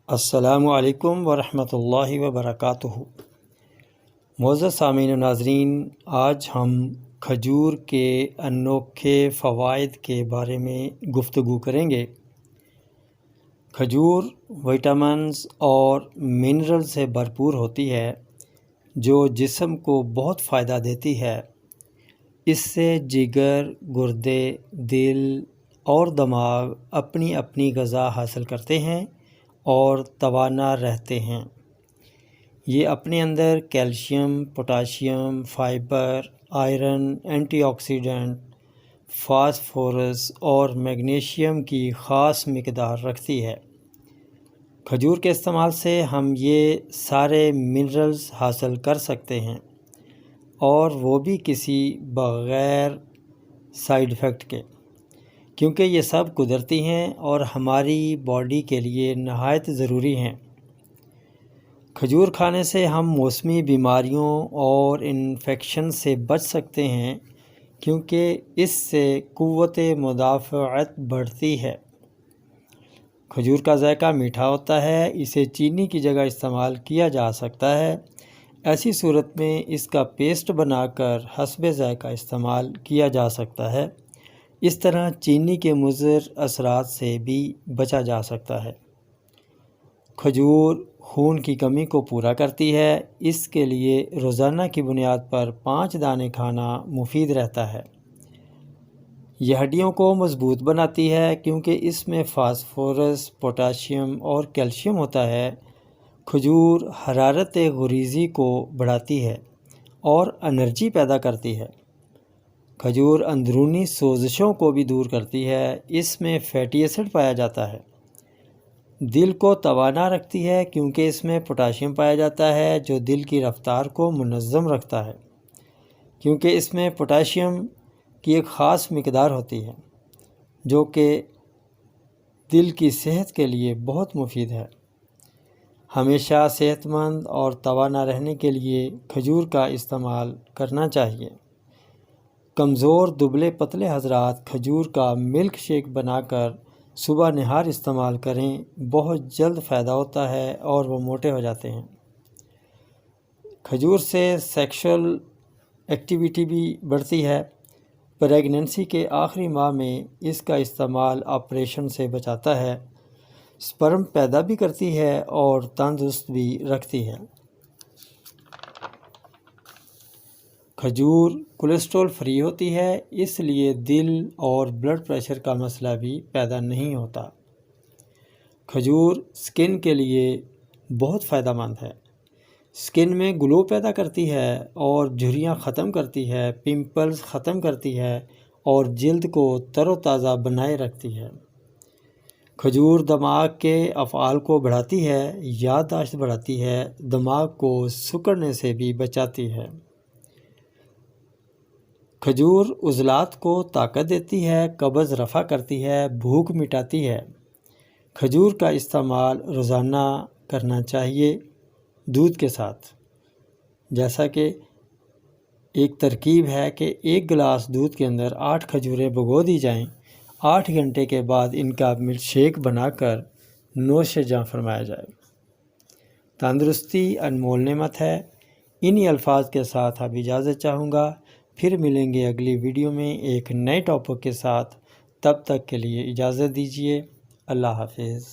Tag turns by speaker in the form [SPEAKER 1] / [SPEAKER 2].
[SPEAKER 1] السلام علیکم ورحمۃ اللہ وبرکاتہ۔ معزز سامعین و ناظرین، آج ہم کھجور کے انوکھے فوائد کے بارے میں گفتگو کریں گے۔ کھجور وٹامنز اور منرل سے بھرپور ہوتی ہے جو جسم کو بہت فائدہ دیتی ہے۔ اس سے جگر، گردے، دل اور دماغ اپنی اپنی غذا حاصل کرتے ہیں اور توانا رہتے ہیں۔ یہ اپنے اندر calcium, potassium, fibre, iron, antioxidant, phosphorus اور میگنیشیم کی خاص مقدار رکھتی ہے۔ کھجور کے استعمال سے ہم یہ سارے منرلز حاصل کر سکتے ہیں، اور وہ بھی کسی بغیر سائیڈ ایفیکٹ کے، کیونکہ یہ سب قدرتی ہیں اور ہماری باڈی کے لیے نہایت ضروری ہیں۔ کھجور کھانے سے ہم موسمی بیماریوں اور انفیکشن سے بچ سکتے ہیں، کیونکہ اس سے قوت مدافعت بڑھتی ہے۔ کھجور کا ذائقہ میٹھا ہوتا ہے، اسے چینی کی جگہ استعمال کیا جا سکتا ہے۔ ایسی صورت میں اس کا پیسٹ بنا کر حسب ذائقہ استعمال کیا جا سکتا ہے۔ اس طرح چینی کے مضر اثرات سے بھی بچا جا سکتا ہے۔ کھجور خون کی کمی کو پورا کرتی ہے، اس کے لیے روزانہ کی بنیاد پر 5 دانے کھانا مفید رہتا ہے۔ یہ ہڈیوں کو مضبوط بناتی ہے، کیونکہ اس میں فاسفورس، پوٹاشیم اور کیلشیم ہوتا ہے۔ کھجور حرارت غریزی کو بڑھاتی ہے اور انرجی پیدا کرتی ہے۔ کھجور اندرونی سوزشوں کو بھی دور کرتی ہے، اس میں فیٹی ایسڈ پایا جاتا ہے۔ دل کو توانا رکھتی ہے، کیونکہ اس میں پوٹاشیم پایا جاتا ہے جو دل کی رفتار کو منظم رکھتا ہے۔ کیونکہ اس میں پوٹاشیم کی ایک خاص مقدار ہوتی ہے جو کہ دل کی صحت کے لیے بہت مفید ہے۔ ہمیشہ صحت مند اور توانا رہنے کے لیے کھجور کا استعمال کرنا چاہیے۔ کمزور دبلے پتلے حضرات کھجور کا ملک شیک بنا کر صبح نہار استعمال کریں، بہت جلد فائدہ ہوتا ہے اور وہ موٹے ہو جاتے ہیں۔ کھجور سے سیکشول ایکٹیویٹی بھی بڑھتی ہے۔ پریگننسی کے آخری ماہ میں اس کا استعمال آپریشن سے بچاتا ہے، سپرم پیدا بھی کرتی ہے اور تندرست بھی رکھتی ہے۔ کھجور کولیسٹرول فری ہوتی ہے، اس لیے دل اور بلڈ پریشر کا مسئلہ بھی پیدا نہیں ہوتا۔ کھجور سکن کے لیے بہت فائدہ مند ہے۔ سکن میں گلو پیدا کرتی ہے اور جھریاں ختم کرتی ہے، پمپلز ختم کرتی ہے اور جلد کو تر و تازہ بنائے رکھتی ہے۔ کھجور دماغ کے افعال کو بڑھاتی ہے، یادداشت بڑھاتی ہے، دماغ کو سکڑنے سے بھی بچاتی ہے۔ کھجور عضلات کو طاقت دیتی ہے، قبض رفع کرتی ہے، بھوک مٹاتی ہے۔ کھجور کا استعمال روزانہ کرنا چاہیے دودھ کے ساتھ۔ جیسا کہ ایک ترکیب ہے کہ 1 گلاس دودھ کے اندر 8 کھجوریں بھگو دی جائیں، 8 گھنٹے کے بعد ان کا ملک شیک بنا کر نوش جاں فرمایا جائے۔ تندرستی انمول نعمت ہے۔ انہی الفاظ کے ساتھ اب اجازت چاہوں گا، پھر ملیں گے اگلی ویڈیو میں ایک نئے ٹاپک کے ساتھ۔ تب تک کے لیے اجازت دیجیے۔ اللہ حافظ۔